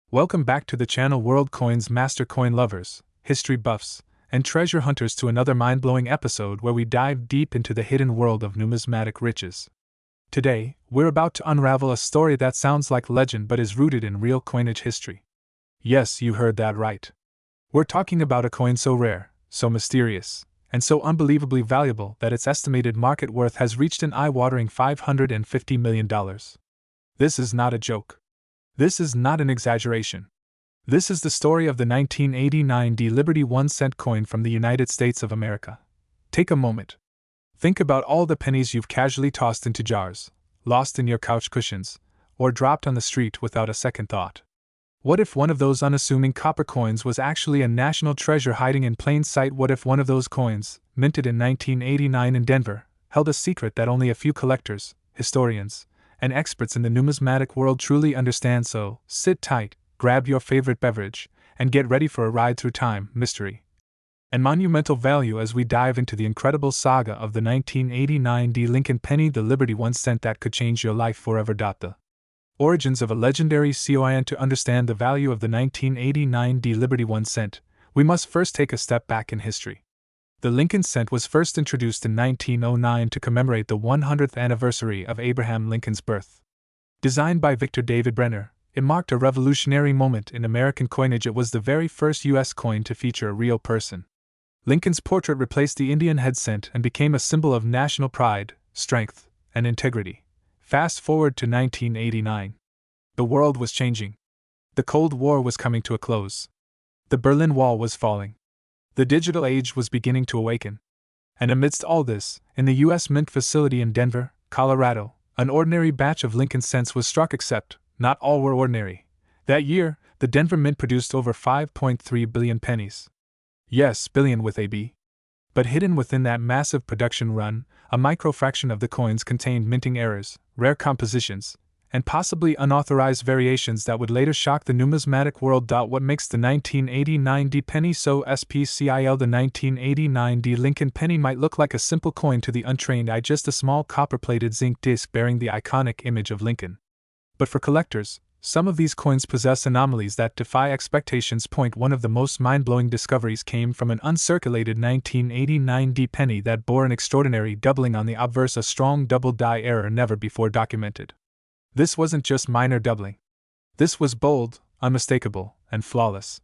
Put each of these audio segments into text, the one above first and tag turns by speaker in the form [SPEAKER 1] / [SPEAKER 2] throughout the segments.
[SPEAKER 1] Welcome back to the channel World Coins Master Coin Lovers, History Buffs, and Treasure Hunters to another mind-blowing episode where we dive deep into the hidden world of numismatic riches. Today, we're about to unravel a story that sounds like legend but is rooted in real coinage history. Yes, you heard that right. We're talking about a coin so rare, so mysterious, and so unbelievably valuable that its estimated market worth has reached an eye-watering $550 million. This is not a joke. This is not an exaggeration. This is the story of the 1989 Liberty 1-cent coin from the United States of America. Take a moment. Think about all the pennies you've casually tossed into jars, lost in your couch cushions, or dropped on the street without a second thought. What if one of those unassuming copper coins was actually a national treasure hiding in plain sight? What if one of those coins, minted in 1989 in Denver, held a secret that only a few collectors, historians, and experts in the numismatic world truly understand? So, sit tight, grab your favorite beverage, and get ready for a ride through time, mystery, and monumental value as we dive into the incredible saga of the 1989 Lincoln penny, the Liberty 1 cent that could change your life forever. The origins of a legendary coin. To understand the value of the 1989 Liberty 1 cent, we must first take a step back in history. The Lincoln cent was first introduced in 1909 to commemorate the 100th anniversary of Abraham Lincoln's birth. Designed by Victor David Brenner, it marked a revolutionary moment in American coinage. It was the very first U.S. coin to feature a real person. Lincoln's portrait replaced the Indian head cent and became a symbol of national pride, strength, and integrity. Fast forward to 1989. The world was changing. The Cold War was coming to a close. The Berlin Wall was falling. The digital age was beginning to awaken. And amidst all this, in the U.S. Mint facility in Denver, Colorado, an ordinary batch of Lincoln cents was struck, except not all were ordinary. That year, the Denver Mint produced over 5.3 billion pennies. Yes, billion with a B. But hidden within that massive production run, a microfraction of the coins contained minting errors, rare compositions, and possibly unauthorized variations that would later shock the numismatic world. What makes the 1989 penny so special? The 1989 Lincoln penny might look like a simple coin to the untrained eye, just a small copper-plated zinc disc bearing the iconic image of Lincoln. But for collectors, some of these coins possess anomalies that defy expectations. One of the most mind-blowing discoveries came from an uncirculated 1989 penny that bore an extraordinary doubling on the obverse, a strong double die error never before documented. This wasn't just minor doubling. This was bold, unmistakable, and flawless.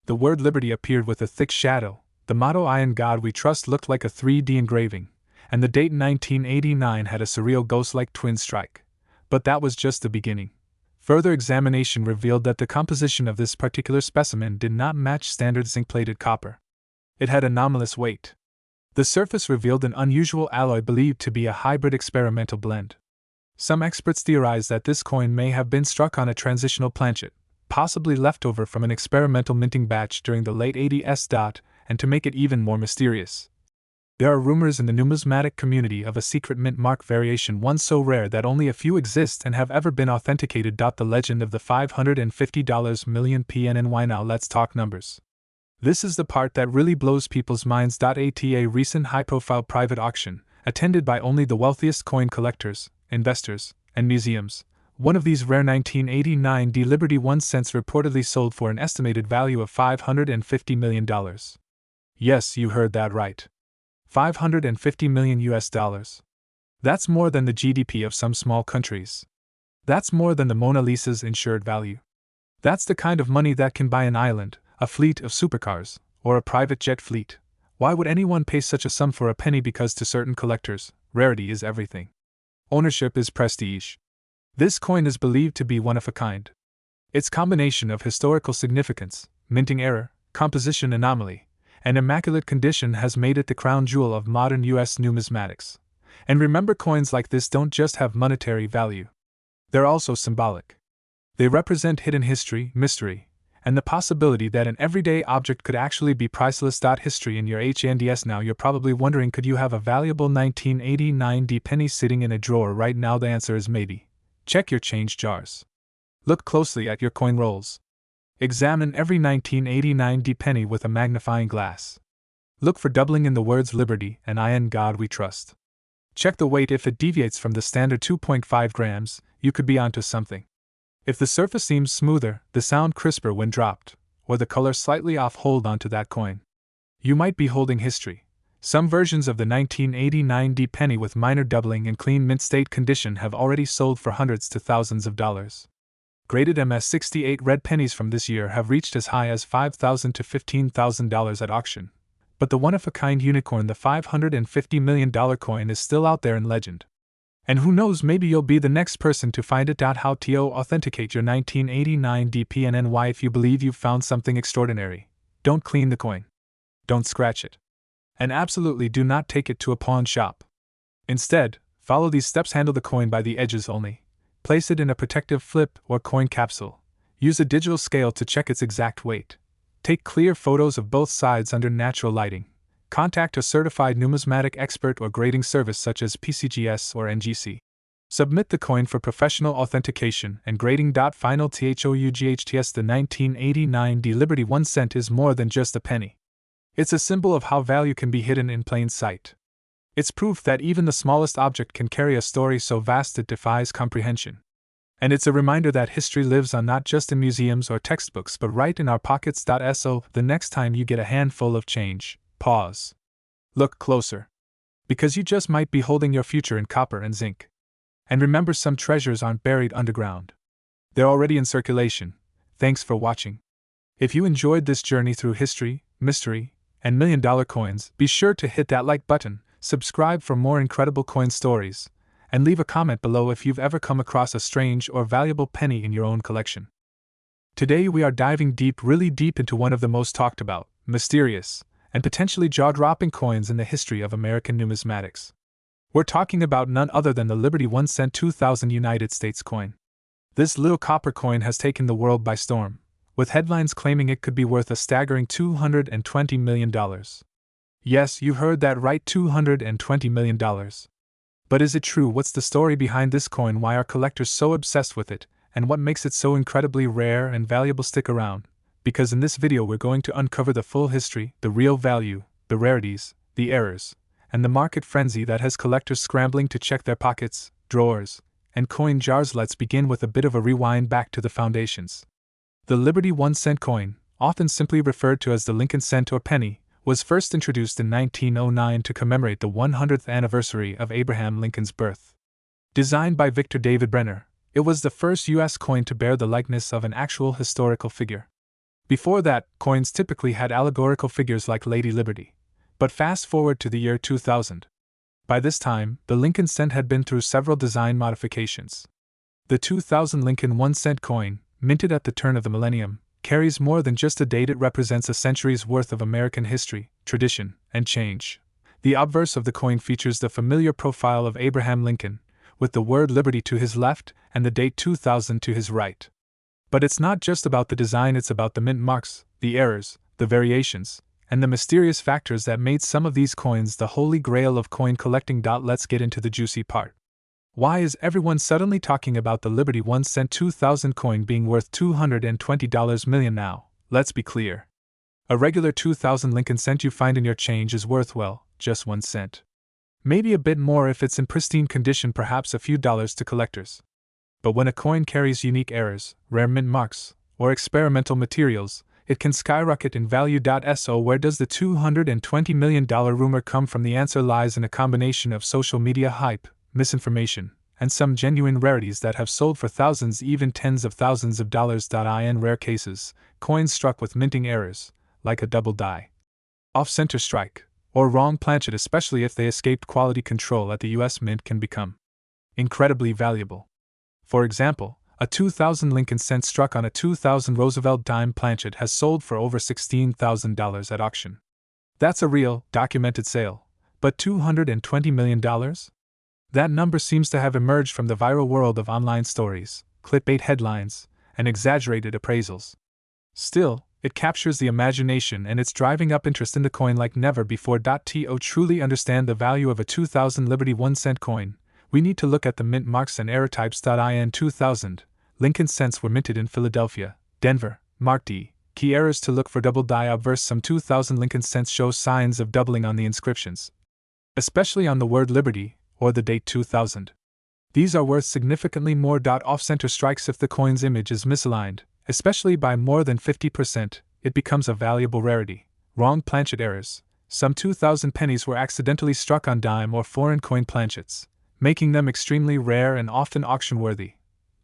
[SPEAKER 1] The word liberty appeared with a thick shadow, the motto "I in God We Trust" looked like a 3D engraving, and the date 1989 had a surreal ghost-like twin strike. But that was just the beginning. Further examination revealed that the composition of this particular specimen did not match standard zinc-plated copper. It had anomalous weight. The surface revealed an unusual alloy believed to be a hybrid experimental blend. Some experts theorize that this coin may have been struck on a transitional planchet, possibly left over from an experimental minting batch during the late 80s. And to make it even more mysterious, there are rumors in the numismatic community of a secret mint mark variation, one so rare that only a few exist and have ever been authenticated. The legend of the $550 million PNNY. Now let's talk numbers. This is the part that really blows people's minds. At a recent high-profile private auction, attended by only the wealthiest coin collectors, investors, and museums, one of these rare 1989 Liberty 1 cents reportedly sold for an estimated value of $550 million. Yes, you heard that right. $550 million US dollars. That's more than the GDP of some small countries. That's more than the Mona Lisa's insured value. That's the kind of money that can buy an island, a fleet of supercars, or a private jet fleet. Why would anyone pay such a sum for a penny? Because to certain collectors, rarity is everything. Ownership is prestige. This coin is believed to be one of a kind. Its combination of historical significance, minting error, composition anomaly, and immaculate condition has made it the crown jewel of modern U.S. numismatics. And remember, coins like this don't just have monetary value. They're also symbolic. They represent hidden history, mystery, and the possibility that an everyday object could actually be priceless. History in your hands. Now you're probably wondering, could you have a valuable 1989 penny sitting in a drawer right now? The answer is maybe. Check your change jars. Look closely at your coin rolls. Examine every 1989 penny with a magnifying glass. Look for doubling in the words Liberty and I in God We Trust. Check the weight. If it deviates from the standard 2.5 grams, you could be onto something. If the surface seems smoother, the sound crisper when dropped, or the color slightly off, hold onto that coin. You might be holding history. Some versions of the 1989 D penny with minor doubling in clean mint state condition have already sold for hundreds to thousands of dollars. Graded MS-68 red pennies from this year have reached as high as $5,000 to $15,000 at auction. But the one-of-a-kind unicorn, the $550 million coin, is still out there in legend. And who knows, maybe you'll be the next person to find it. How to authenticate your 1989 DPNNY. If you believe you've found something extraordinary, don't clean the coin. Don't scratch it. And absolutely do not take it to a pawn shop. Instead, follow these steps. Handle the coin by the edges only. Place it in a protective flip or coin capsule. Use a digital scale to check its exact weight. Take clear photos of both sides under natural lighting. Contact a certified numismatic expert or grading service such as PCGS or NGC. Submit the coin for professional authentication and grading. Final TOUGHTS. The 1989 D Liberty 1 cent is more than just a penny. It's a symbol of how value can be hidden in plain sight. It's proof that even the smallest object can carry a story so vast it defies comprehension. And it's a reminder that history lives on not just in museums or textbooks but right in our pockets. So, the next time you get a handful of change, pause. Look closer. Because you just might be holding your future in copper and zinc. And remember, some treasures aren't buried underground. They're already in circulation. Thanks for watching. If you enjoyed this journey through history, mystery, and million-dollar coins, be sure to hit that like button, subscribe for more incredible coin stories, and leave a comment below if you've ever come across a strange or valuable penny in your own collection. Today we are diving deep, really deep, into one of the most talked about, mysterious, and potentially jaw-dropping coins in the history of American numismatics. We're talking about none other than the Liberty 1 cent 2000 United States coin. This little copper coin has taken the world by storm, with headlines claiming it could be worth a staggering $220 million. Yes, you heard that right, $220 million. But is it true? What's the story behind this coin? Why are collectors so obsessed with it? And what makes it so incredibly rare and valuable? Stick around, because in this video we're going to uncover the full history, the real value, the rarities, the errors, and the market frenzy that has collectors scrambling to check their pockets, drawers, and coin jars. Let's begin with a bit of a rewind back to the foundations. The Liberty 1 cent coin, often simply referred to as the Lincoln cent or penny, was first introduced in 1909 to commemorate the 100th anniversary of Abraham Lincoln's birth. Designed by Victor David Brenner, it was the first U.S. coin to bear the likeness of an actual historical figure. Before that, coins typically had allegorical figures like Lady Liberty. But fast forward to the year 2000. By this time, the Lincoln cent had been through several design modifications. The 2000 Lincoln 1 cent coin, minted at the turn of the millennium, carries more than just a date. It represents a century's worth of American history, tradition, and change. The obverse of the coin features the familiar profile of Abraham Lincoln, with the word liberty to his left and the date 2000 to his right. But it's not just about the design, it's about the mint marks, the errors, the variations, and the mysterious factors that made some of these coins the holy grail of coin collecting. Let's get into the juicy part. Why is everyone suddenly talking about the Liberty 1 cent 2000 coin being worth $220 million now? Let's be clear. A regular 2000 Lincoln cent you find in your change is worth, well, just 1 cent. Maybe a bit more if it's in pristine condition, perhaps a few dollars to collectors. But when a coin carries unique errors, rare mint marks, or experimental materials, it can skyrocket in value. So where does the $220 million rumor come from? The answer lies in a combination of social media hype, misinformation, and some genuine rarities that have sold for thousands, even tens of thousands of dollars. In rare cases, coins struck with minting errors, like a double die, off-center strike, or wrong planchet, especially if they escaped quality control at the U.S. Mint, can become incredibly valuable. For example, a 2000 Lincoln cent struck on a 2000 Roosevelt dime planchet has sold for over $16,000 at auction. That's a real, documented sale. But $220 million? That number seems to have emerged from the viral world of online stories, clickbait headlines, and exaggerated appraisals. Still, it captures the imagination and it's driving up interest in the coin like never before. To truly understand the value of a 2000 Liberty 1 cent coin, we need to look at the mint marks and error types. In 2000, Lincoln cents were minted in Philadelphia, Denver, marked D. Key errors to look for: double die obverse. Some 2000 Lincoln cents show signs of doubling on the inscriptions, especially on the word Liberty or the date 2000. These are worth significantly more. Off-center strikes. If the coin's image is misaligned, especially by more than 50%, it becomes a valuable rarity. Wrong planchet errors. Some 2,000 pennies were accidentally struck on dime or foreign coin planchets, making them extremely rare and often auction-worthy.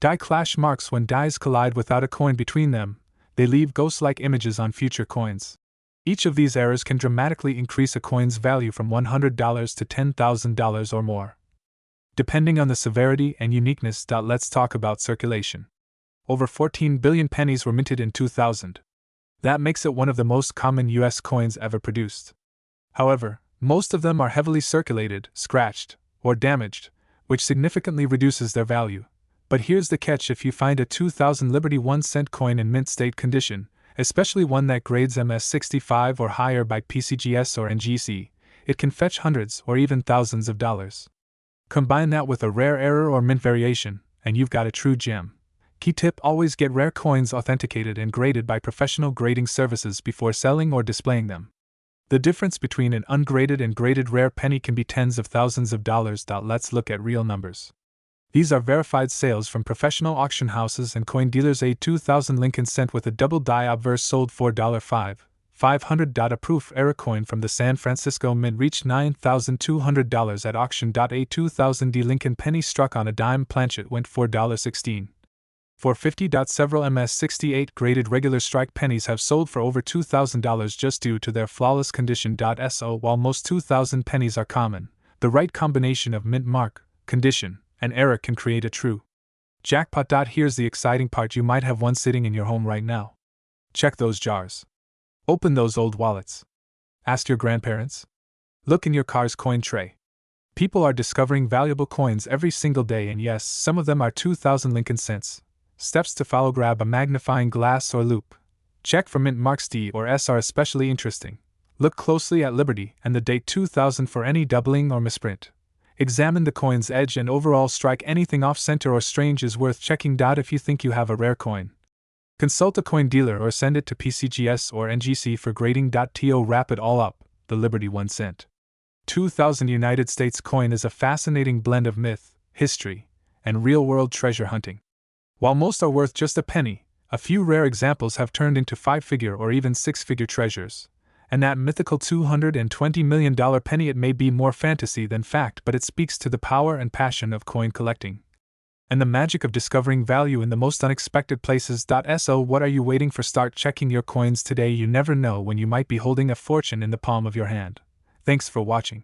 [SPEAKER 1] Die clash marks. When dies collide without a coin between them, they leave ghost-like images on future coins. Each of these errors can dramatically increase a coin's value from $100 to $10,000 or more, depending on the severity and uniqueness. Let's talk about circulation. Over 14 billion pennies were minted in 2000. That makes it one of the most common U.S. coins ever produced. However, most of them are heavily circulated, scratched, or damaged, which significantly reduces their value. But here's the catch: if you find a 2000 Liberty 1-cent coin in mint state condition, especially one that grades MS65 or higher by PCGS or NGC, it can fetch hundreds or even thousands of dollars. Combine that with a rare error or mint variation, and you've got a true gem. Key tip: always get rare coins authenticated and graded by professional grading services before selling or displaying them. The difference between an ungraded and graded rare penny can be tens of thousands of dollars. Let's look at real numbers. These are verified sales from professional auction houses and coin dealers. A 2000 Lincoln cent with a double die obverse sold for $500. A proof error coin from the San Francisco Mint reached $9,200 at auction. A 2000 D Lincoln penny struck on a dime planchet went for $16. For $50. Several MS68 graded regular strike pennies have sold for over $2,000 just due to their flawless condition. So while most 2000 pennies are common, the right combination of mint mark, condition, and error can create a true jackpot. Here's the exciting part: you might have one sitting in your home right now. Check those jars. Open those old wallets. Ask your grandparents. Look in your car's coin tray. People are discovering valuable coins every single day, and yes, some of them are 2000 Lincoln cents. Steps to follow: grab a magnifying glass or loupe. Check for mint marks. D or S are especially interesting. Look closely at Liberty and the date 2000 for any doubling or misprint. Examine the coin's edge and overall strike. Anything off-center or strange is worth checking. If you think you have a rare coin, consult a coin dealer or send it to PCGS or NGC for grading. To wrap it all up, the Liberty 1-cent 2000 United States coin is a fascinating blend of myth, history, and real-world treasure hunting. While most are worth just a penny, a few rare examples have turned into 5-figure or even 6-figure treasures. And that mythical $220 million penny, it may be more fantasy than fact, but it speaks to the power and passion of coin collecting and the magic of discovering value in the most unexpected places. So what are you waiting for? Start checking your coins today. You never know when you might be holding a fortune in the palm of your hand. Thanks for watching.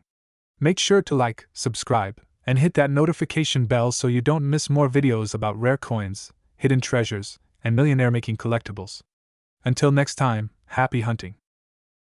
[SPEAKER 1] Make sure to like, subscribe, and hit that notification bell so you don't miss more videos about rare coins, hidden treasures, and millionaire-making collectibles. Until next time, happy hunting.